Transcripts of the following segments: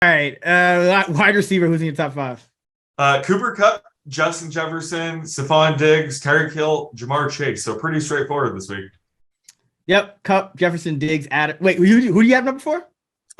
All right. Wide receiver, who's in your top five? Cooper Kupp, Justin Jefferson, Stephon Diggs, Tyreek Hill, Jamar Chase. So pretty straightforward this week. Yep. Kupp, Jefferson, Diggs, Adam. Wait, who do you have number four?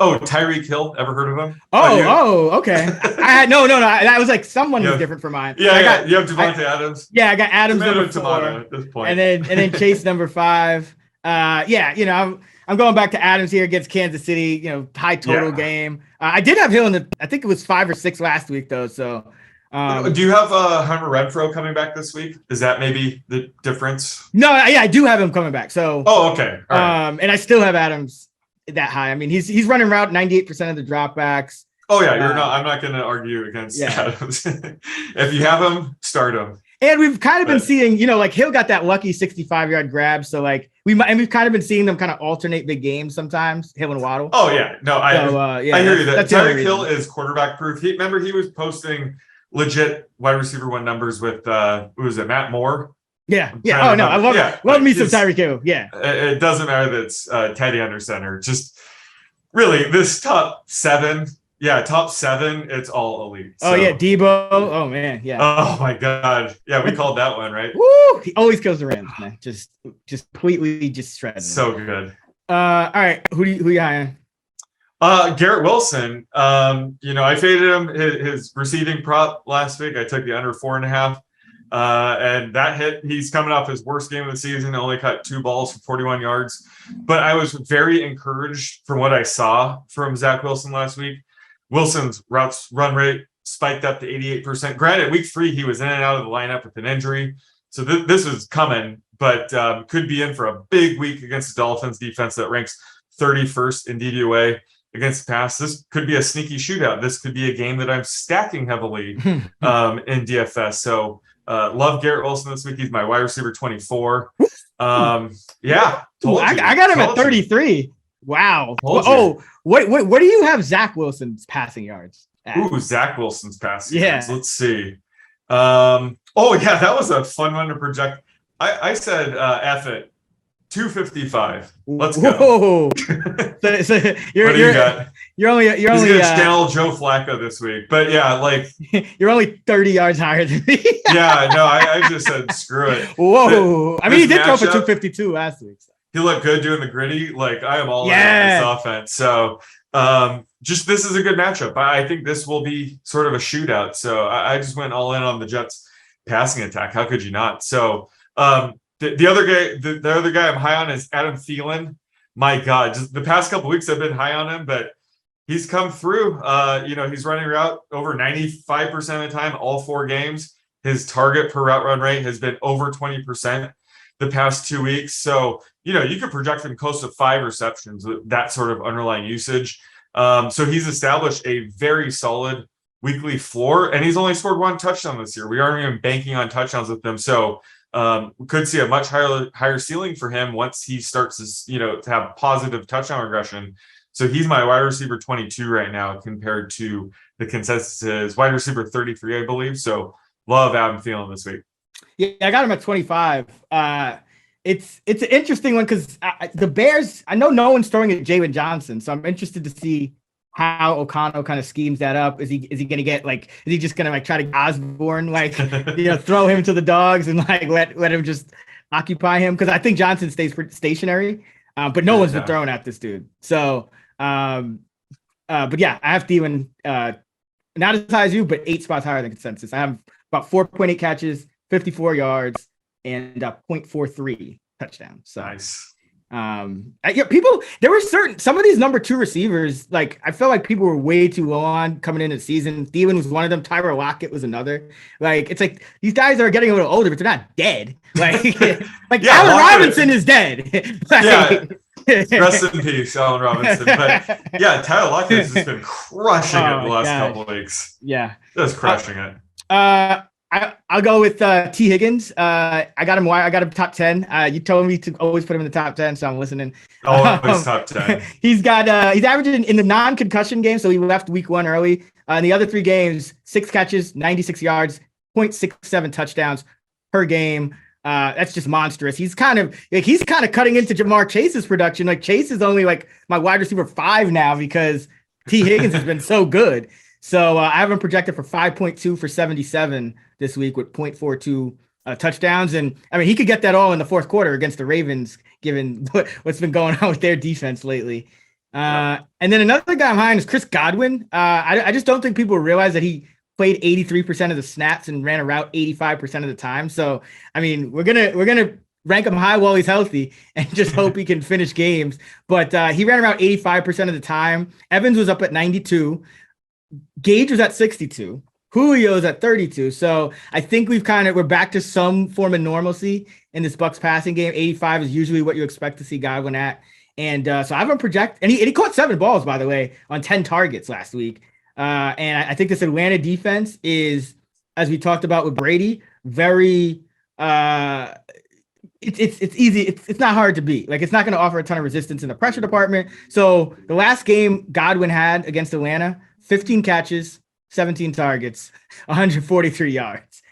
Oh, Tyreek Hill. Ever heard of him? Okay. I had no. That was like someone was different for mine. Yeah, you have Devontae Adams. Yeah, I got Adams Tomato, number four at this point. and then Chase number five. I'm going back to Adams here against Kansas City. High total game. I did have Hill I think it was 5 or 6 last week though. So, do you have Hunter Renfrow coming back this week? Is that maybe the difference? No, I do have him coming back. So, okay. All right. And I still have Adams that high. I mean, he's running route 98% of the dropbacks. Oh yeah, I'm not going to argue against Adams. If you have him, start him. And we've kind of been seeing, like Hill got that lucky 65-yard grab. So like we've kind of been seeing them kind of alternate big games sometimes, Hill and Waddle. Oh yeah. No, I hear you. That Tyreek Hill is quarterback proof. Remember he was posting legit wide receiver one numbers with who was it, Matt Moore? Yeah. Oh no, I love me some Tyreek Hill. Yeah. It doesn't matter that it's Teddy under center. Just really this top seven. Yeah, top 7, it's all elite. So. Oh, yeah, Debo. Oh, man, yeah. Oh, my God. Yeah, we called that one, right? Woo! He always kills the Rams, man. Just completely just shredded. So good. All right, who you high on? Garrett Wilson. I faded him, his receiving prop last week. I took the under 4.5. And that hit. He's coming off his worst game of the season, only caught 2 balls for 41 yards. But I was very encouraged from what I saw from Zach Wilson last week. Wilson's run rate spiked up to 88%. Granted, week 3, he was in and out of the lineup with an injury. So this was coming, but could be in for a big week against the Dolphins defense that ranks 31st in DVOA against the pass. This could be a sneaky shootout. This could be a game that I'm stacking heavily in DFS. So love Garrett Wilson this week. He's my wide receiver 24. I got him at 33. Wow. What do you have Zach Wilson's passing yards at? Ooh, Zach Wilson's passing yards. Let's see. That was a fun one to project. I said F it. 255. Let's go. Whoa. so what do you got? You're only He's gonna channel Joe Flacco this week. But yeah, like you're only 30 yards higher than me. I just sasaid screw it. Whoa. He did throw for 252 last week. So. He looked good doing the gritty. Like I am all in on this offense. So this is a good matchup. I think this will be sort of a shootout. So I just went all in on the Jets passing attack. How could you not? So the other guy I'm high on is Adam Thielen. My God, just the past couple of weeks I've been high on him, but he's come through. He's running route over 95% of the time, all 4 games. His target per route run rate has been over 20% the past 2 weeks. So, you could project him close to 5 receptions, that sort of underlying usage. So he's established a very solid weekly floor, and he's only scored 1 touchdown this year. We aren't even banking on touchdowns with him. So we could see a much higher ceiling for him once he starts to have positive touchdown regression. So he's my wide receiver 22 right now compared to the consensus is wide receiver 33, I believe. So love Adam Thielen this week. Yeah, I got him at 25. It's an interesting one because the Bears, I know no one's throwing at Jalen Johnson, so I'm interested to see how O'Connell kind of schemes that up. Is he going to get is he just going to try to Osborne, throw him to the dogs and let him just occupy him? Because I think Johnson stays stationary, but no one's been throwing at this dude. So, but yeah, I have Thielen not as high as you, but 8 spots higher than consensus. I have about 4.8 catches, 54 yards, and 0.43 touchdowns. So nice. There were some of these number 2 receivers, I felt like people were way too low on coming into the season. Thielen was one of them. Tyler Lockett was another. It's like these guys are getting a little older, but they're not dead. Allen Robinson is dead. Rest in peace, Allen Robinson. But yeah, Tyler Lockett has just been crushing it the last couple of weeks. Yeah, just crushing it. I'll go with T. Higgins. I got him top 10. You told me to always put him in the top 10, so I'm listening. Always top 10. He's averaging in the non-concussion game, so he left week 1 early. In the other 3 games, 6 catches, 96 yards, 0.67 touchdowns per game. That's just monstrous. He's kind of cutting into Jamar Chase's production. Chase is only my wide receiver 5 now because T. Higgins has been so good. So I have him projected for 5.2 for 77 this week with 0.42 touchdowns. And I mean, he could get that all in the fourth quarter against the Ravens, given what's been going on with their defense lately. And then another guy I'm high on is Chris Godwin. I just don't think people realize that he played 83% of the snaps and ran a route 85% of the time. So, I mean, we're gonna rank him high while he's healthy and just hope he can finish games. But he ran around 85% of the time. Evans was up at 92. Gage was at 62. Julio's at 32. So I think we're back to some form of normalcy in this Bucs passing game. 85 is usually what you expect to see Godwin at. And so I have him project, and he caught 7 balls, by the way, on 10 targets last week. And I think this Atlanta defense is, as we talked about with Brady, very it's easy. It's not hard to beat. Like, it's not going to offer a ton of resistance in the pressure department. So the last game Godwin had against Atlanta, 15 catches, 17 targets, 143 yards.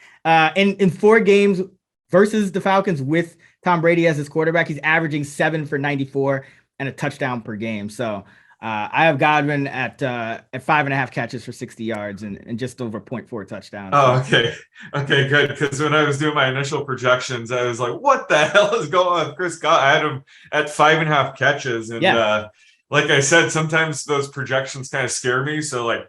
In 4 games versus the Falcons with Tom Brady as his quarterback, he's averaging 7 for 94 and a touchdown per game. So I have Godwin at 5.5 catches for 60 yards and just over 0.4 touchdowns. Oh, okay. Okay, good. Because when I was doing my initial projections, I was like, what the hell is going on with Chris Godwin? I had him at 5.5 catches. And like I said, sometimes those projections kind of scare me. So, like,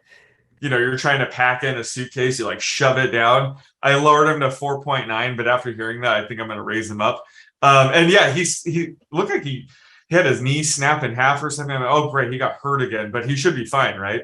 you know, you're trying to pack in a suitcase, you like shove it down. I lowered him to 4.9, but after hearing that, I think I'm going to raise him up. And yeah, he looked like he had his knee snap in half or something. Oh, great, he got hurt again, but he should be fine, right?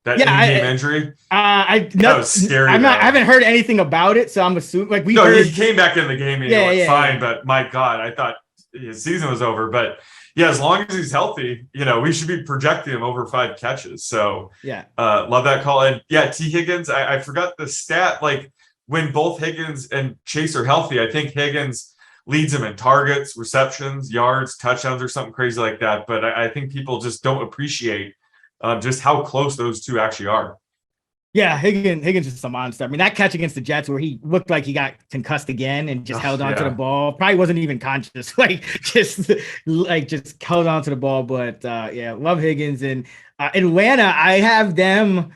That in-game injury. That was scary. I haven't heard anything about it, so I'm assuming like he came back in the game and fine. But my God, I thought his season was over. But yeah, as long as he's healthy, you know, we should be projecting him over 5 catches. So love that call. And yeah, T. Higgins, I forgot the stat. Like, when both Higgins and Chase are healthy, I think Higgins leads him in targets, receptions, yards, touchdowns, or something crazy like that. But I think people just don't appreciate just how close those two actually are. Yeah, Higgins is a monster. I mean, that catch against the Jets where he looked like he got concussed again and just held on to the ball. Probably wasn't even conscious, just held on to the ball. But love Higgins. And Atlanta, I have them.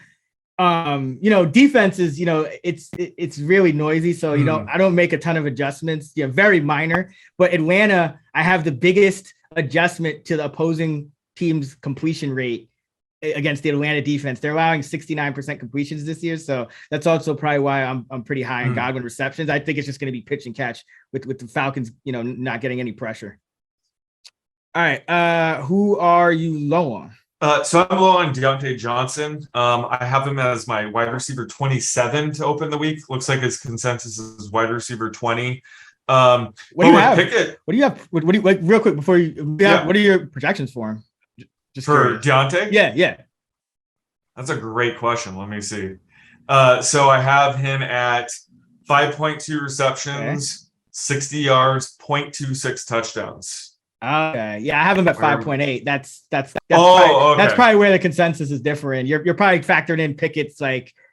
Defenses, it's really noisy. So, I don't make a ton of adjustments. Yeah, very minor. But Atlanta, I have the biggest adjustment to the opposing team's completion rate against the Atlanta defense. They're allowing 69% completions this year. So that's also probably why I'm pretty high on Godwin receptions. I think it's just going to be pitch and catch with the Falcons, not getting any pressure. All right. Who are you low on? So I'm low on Deontay Johnson. I have him as my wide receiver 27 to open the week. Looks like his consensus is wide receiver 20. What do you have? What do you have? What do you like? Real quick before you? What are your projections for him? Just for Deontay? Yeah. That's a great question. Let me see. So I have him at 5.2 receptions, 60 yards, 0.26 touchdowns. Okay. Yeah, I have him at 5.8. That's probably where the consensus is different. You're probably factoring in Pickett's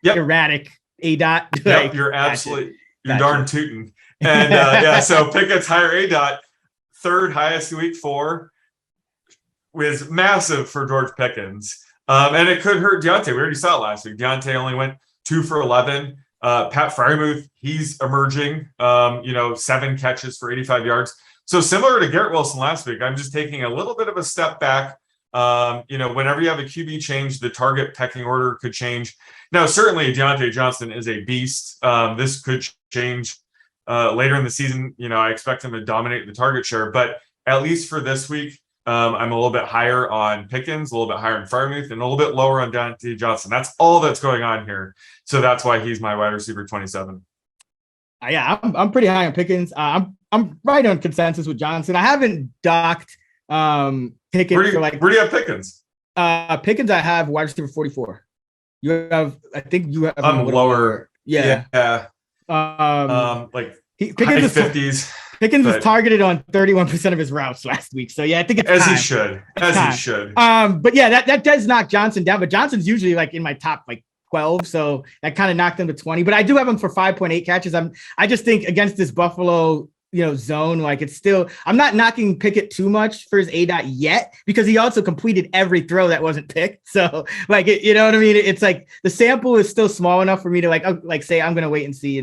erratic A-dot. Yep, you're darn tooting. And so Pickett's higher A-dot, third highest week 4, was massive for George Pickens. And it could hurt Deontay. We already saw it last week. Deontay only went 2 for 11. Pat Freiermuth, he's emerging, 7 catches for 85 yards. So similar to Garrett Wilson last week, I'm just taking a little bit of a step back. Whenever you have a QB change, the target pecking order could change. Now, certainly Deontay Johnson is a beast. This could change later in the season. I expect him to dominate the target share, but at least for this week, I'm a little bit higher on Pickens, a little bit higher on Freiermuth, and a little bit lower on Deontay Johnson. That's all that's going on here. So that's why he's my wide receiver 27. I'm pretty high on Pickens. I'm right on consensus with Johnson. I haven't docked Pickens. Where do you have Pickens? Pickens, I have wide receiver 44. I think you have I'm lower. Yeah. Pickens high 50s. Pickens was targeted on 31% of his routes last week. So I think it's as time. He should. But yeah, that does knock Johnson down. But Johnson's usually in my top 12, so that kind of knocked him to 20. But I do have him for 5.8 catches. I just think against this Buffalo zone. Like it's still, I'm not knocking Pickett too much for his ADOT yet because he also completed every throw that wasn't picked. So like, you know what I mean? It's like the sample is still small enough for me to like say, I'm going to wait and see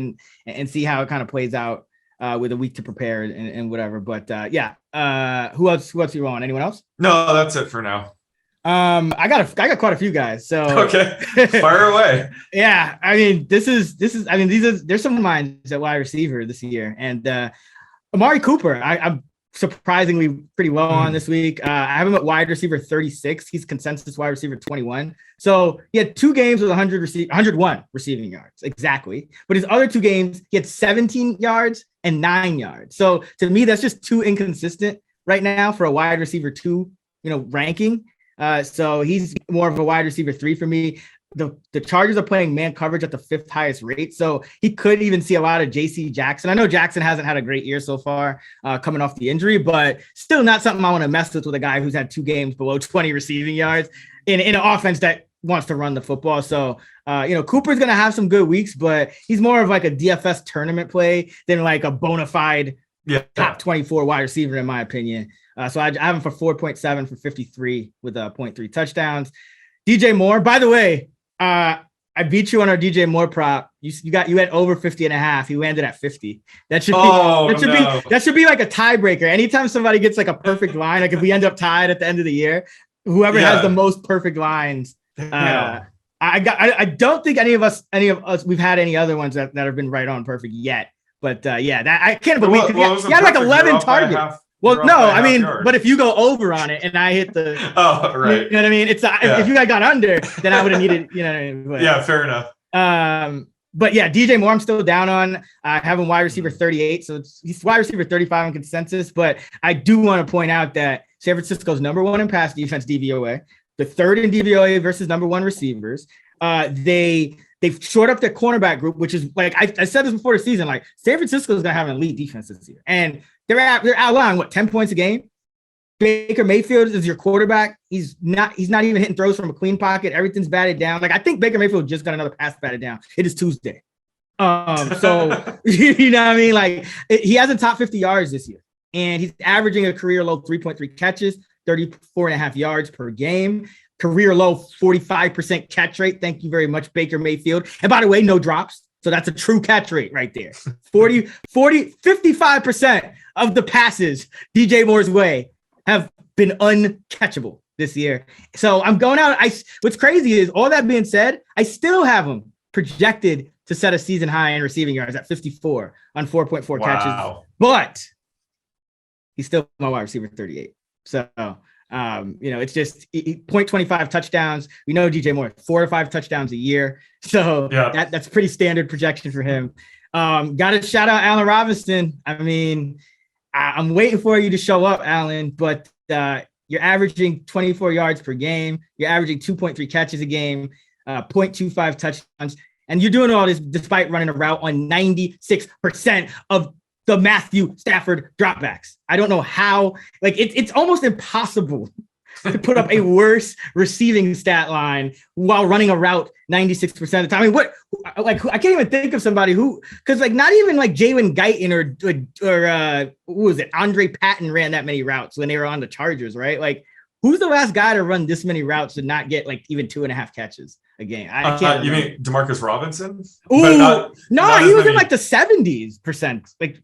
and see how it kind of plays out with a week to prepare and whatever. But who else you want? Anyone else? No, that's it for now. I got quite a few guys. So okay, fire away. Yeah, I mean, there's some minds at wide receiver this year, and Amari Cooper, I'm surprisingly pretty low on this week. I have him at wide receiver 36. He's consensus wide receiver 21. So he had 2 games with 101 receiving yards exactly, but his other 2 games he had 17 yards and 9 yards. So to me, that's just too inconsistent right now for a wide receiver 2, ranking. So he's more of a wide receiver 3 for me. The Chargers are playing man coverage at the 5th highest rate. So he could even see a lot of JC Jackson. I know Jackson hasn't had a great year so far coming off the injury, but still not something I want to mess with a guy who's had 2 games below 20 receiving yards in an offense that wants to run the football. So, Cooper's going to have some good weeks, but he's more of like a DFS tournament play than like a bona fide top 24 wide receiver, in my opinion. So I have him for 4.7 for 53 with 0.3 touchdowns. DJ Moore, by the way, I beat you on our DJ Moore prop. You had over 50.5. He landed at 50. That should be like a tiebreaker. Anytime somebody gets like a perfect line, like if we end up tied at the end of the year, whoever has the most perfect lines. I don't think any of us we've had any other ones that have been right on perfect yet. But that I can't believe he had like 11 targets. Well, no, I mean, but if you go over on it and I hit the, right, you know what I mean? It's if you guys got under, then I would have needed, But, yeah, fair enough. But yeah, DJ Moore, I'm still down on. I have him wide receiver 38, so he's wide receiver 35 on consensus. But I do want to point out that San Francisco's number 1 in pass defense DVOA, the 3rd in DVOA versus number 1 receivers. They've shored up their cornerback group, which is like I said this before the season. Like San Francisco is gonna have an elite defense this year, and they're outlying 10 points a game. Baker Mayfield is your quarterback. He's not even hitting throws from a clean pocket. Everything's batted down. Like I think Baker Mayfield just got another pass batted down. It is Tuesday. So you know what I mean? Like he has a top 50 yards this year, and he's averaging a career low 3.3 catches, 34.5 yards per game. Career low 45% catch rate. Thank you very much, Baker Mayfield. And by the way, no drops. So that's a true catch rate right there. 55% of the passes DJ Moore's way have been uncatchable this year. So I'm going out. What's crazy is, all that being said, I still have him projected to set a season high in receiving yards at 54 on 4.4 catches. But he's still my wide receiver 38. So it's just 0.25 touchdowns. We know DJ Moore 4 to 5 touchdowns a year, so that's pretty standard projection for him. Got to shout out Allen Robinson. I mean, I'm waiting for you to show up, Allen, but you're averaging 24 yards per game. You're averaging 2.3 catches a game, 0.25 touchdowns, and you're doing all this despite running a route on 96% of the Matthew Stafford dropbacks. I don't know how, it's almost impossible to put up a worse receiving stat line while running a route 96% of the time. I mean, I can't even think of somebody because not even like Jalen Guyton or who was it? Andre Patton ran that many routes when they were on the Chargers, right? Like, who's the last guy to run this many routes and not get even 2.5 catches a game? I can't. You mean Demarcus Robinson? Ooh, no, he was in like the 70%. Like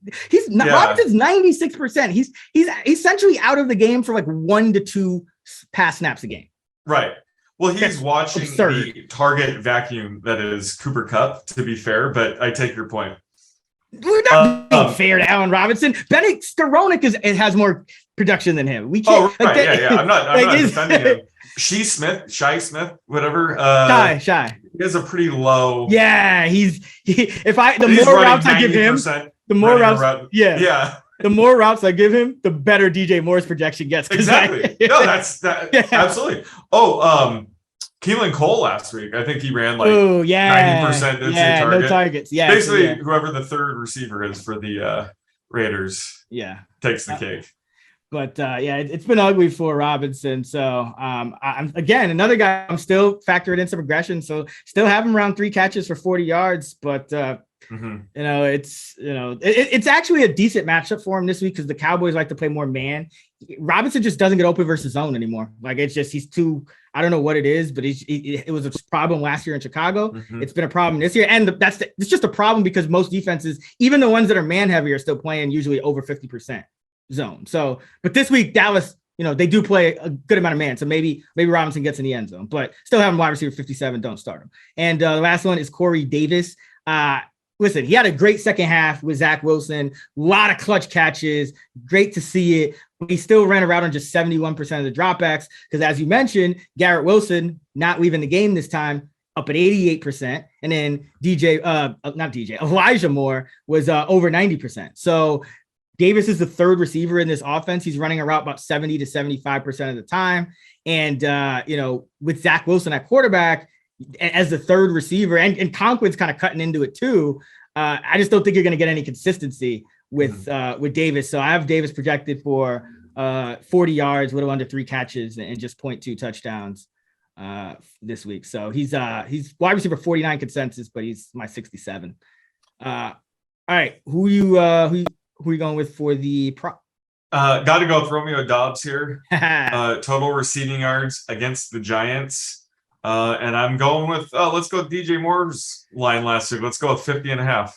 Robinson's 96%. He's essentially out of the game for 1 to 2 pass snaps a game. Right. Well, he's watching the target vacuum that is Cooper Kupp, to be fair, but I take your point. We're not being fair to Allen Robinson. Benedict Skowronek has more production than him. We can't. Oh, right. Yeah. I'm not defending him. Shy Smith, whatever. Shy. He has a pretty low. Yeah, the more routes I give him, the more routes. Yeah. The more routes I give him, the better DJ Moore's projection gets. Exactly. Absolutely. Oh, Keelan Cole last week, I think he ran 90% target. No targets. Yeah. Basically, whoever the third receiver is for the Raiders takes the cake. But it's been ugly for Robinson. So I'm again another guy I'm still factoring in some regression. So still have him around 3 catches for 40 yards, but It's actually a decent matchup for him this week because the Cowboys like to play more man. Robinson just doesn't get open versus zone anymore. Like it's just he's too. I don't know what it is, but it was a problem last year in Chicago. It's been a problem this year, and it's just a problem because most defenses, even the ones that are man heavy, are still playing usually over 50% zone. So, but this week Dallas, they do play a good amount of man. So maybe Robinson gets in the end zone, but still have him wide receiver 57. Don't start him. And the last one is Corey Davis. Listen, he had a great second half with Zach Wilson, a lot of clutch catches. Great to see it. But he still ran around on just 71% of the dropbacks because, as you mentioned, Garrett Wilson not leaving the game this time, up at 88%. And then Elijah Moore was over 90%. So Davis is the third receiver in this offense. He's running around about 70 to 75% of the time. And, with Zach Wilson at quarterback, as the third receiver, and Conklin's kind of cutting into it too. I just don't think you're going to get any consistency with Davis. So I have Davis projected for 40 yards, a little under 3 catches, and just 0.2 touchdowns this week. So he's wide receiver 49 consensus, but he's my 67. All right, who are you going with for the prop? Got to go with Romeo Doubs here. Total receiving yards against the Giants. And I'm going with, let's go with DJ Moore's line last week. Let's go with 50.5.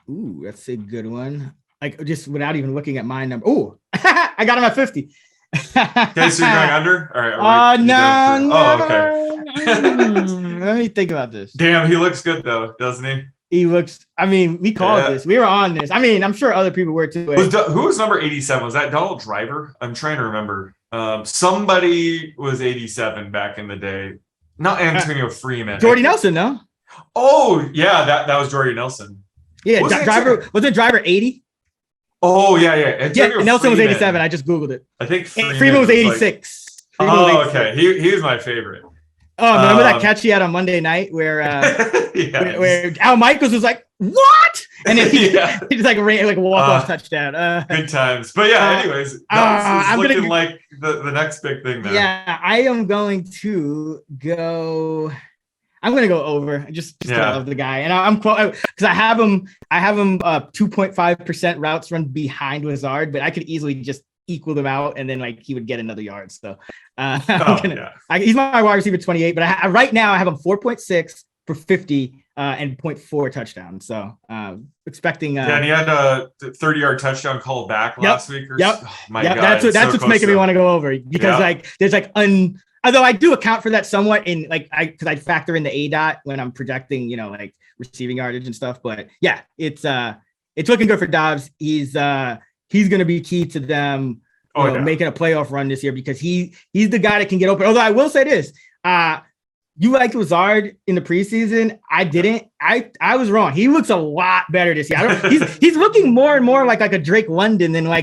Ooh, that's a good one. Like just without even looking at my number. Ooh, I got him at 50. Okay, so you're going under? All right. No. Oh, okay. Let me think about this. Damn, he looks good though, doesn't he? He looks, we called this. We were on this. I'm sure other people were too. Who was number 87? Was that Donald Driver? I'm trying to remember. Somebody was 87 back in the day. Not Antonio Freeman. Jordy Nelson, no? Oh, yeah, that was Jordy Nelson. Yeah, was it Driver 80? Oh, yeah. Nelson was 87. I just Googled it. I think Freeman was 86. Okay. He was my favorite. Oh, remember that catch he had on Monday night where where Al Michaels was like, what? And then he just like ran like a walk-off touchdown. Good times. But yeah, anyways, I'm looking like the next big thing there. Yeah, I am going to go. I'm going to go over just because I love the guy. And I'm because I have him 2.5% routes run behind Lazard, but I could easily just equal them out and then like he would get another yard. So he's my wide receiver 28, but right now I have him 4.6 for 50 and 0.4 touchdowns. So expecting and he had a 30-yard touchdown call back last week. God, that's what's making me want to go over because there's although I do account for that somewhat in because I factor in the ADOT when I'm projecting, like receiving yardage and stuff. But yeah, it's looking good for Dobbs. He's going to be key to them making a playoff run this year because he's the guy that can get open. Although I will say this, you liked Lazard in the preseason. I didn't. I was wrong. He looks a lot better this year. He's looking more and more like a Drake London than he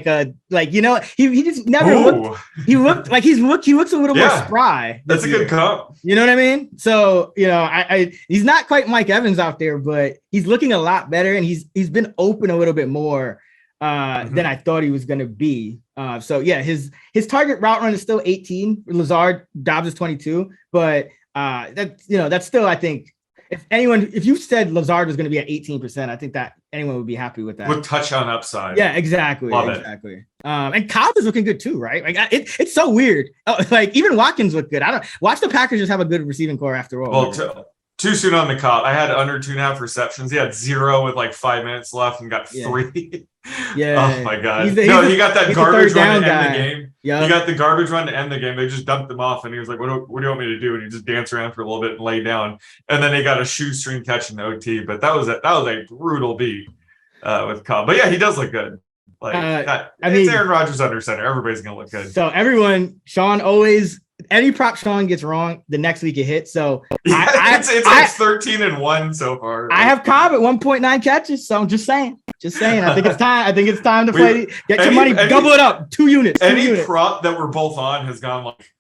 just never looked. He looked like he looks a little more spry. That's a good comp. You know what I mean? So he's not quite Mike Evans out there, but he's looking a lot better and he's been open a little bit more than I thought he was going to be. So yeah, his target route run is still 18. Lazard, Dobbs is 22, but that's still, I think if you said Lazard was going to be at 18%, I think that anyone would be happy with that. With touchdown upside. Yeah, exactly. Exactly. And Cobb is looking good too, right? Like it's so weird. Like even Watkins looked good. Watch the Packers just have a good receiving core after all. Well, too soon on the Cobb. I had under 2.5 receptions. He had 0 with like 5 minutes left and got 3. Yeah. Oh my God. He got that garbage run to end the game. Yep. He got the garbage run to end the game. They just dumped him off and he was like, what do you want me to do? And he just danced around for a little bit and lay down. And then they got a shoestring catch in the OT. But that was a brutal beat with Cobb. But yeah, he does look good. It's Aaron Rodgers under center. Everybody's gonna look good. So Sean always any prop Sean gets wrong, the next week it hits. So it's 13-1 so far. I have Cobb at 1.9 catches. So I'm just saying. I think it's time to play. Get your money, double it up. 2 units. Any prop that we're both on has gone like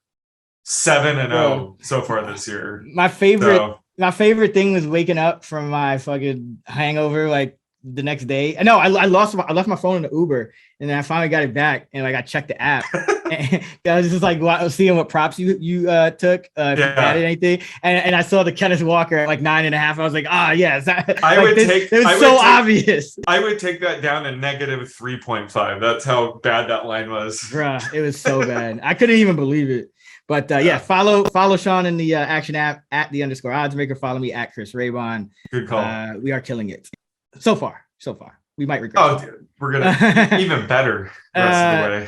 7-0 so far this year. My favorite thing was waking up from my fucking hangover like the next day. No, I left my phone in the Uber, and then I finally got it back, and like I checked the app. And I was just like seeing what props you took, if you added anything, and I saw the Kenneth Walker at like 9.5. I was like, yes, it was so obvious. I would take that down to -3.5. That's how bad that line was. Bruh, it was so bad. I couldn't even believe it. But follow Sean in the Action app at @_oddsmaker. Follow me at Chris Raybon. Good call. We are killing it so far. We might regret. Dude, we're gonna even better the rest of the way.